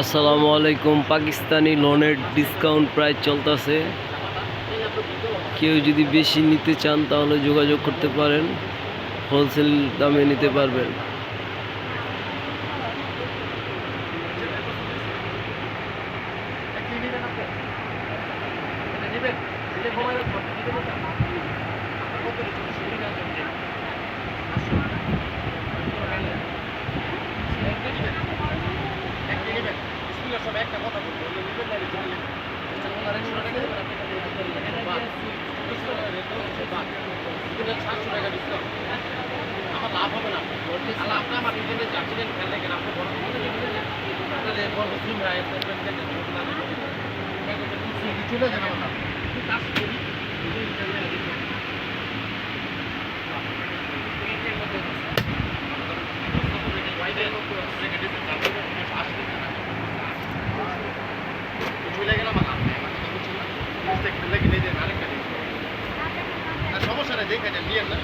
আসসালামু আলাইকুম। পাকিস্তানি লোনের ডিসকাউন্ট প্রাইস চলতেছে। কেউ যদি বেশি নিতে চান তাহলে যোগাযোগ করতে পারেন, হোলসেল দামে নিতে পারবেন। একটা কথা বলবো, আমার লাভ হবে না। আপনি আমার নিজেদের যাচ্ছিলেন খেয়াল রেখেন, আপনি বড় মুসলিম রায় চলে যান আমার কাজ করি। সমস্যা নেই, দেখে নিয়ে না।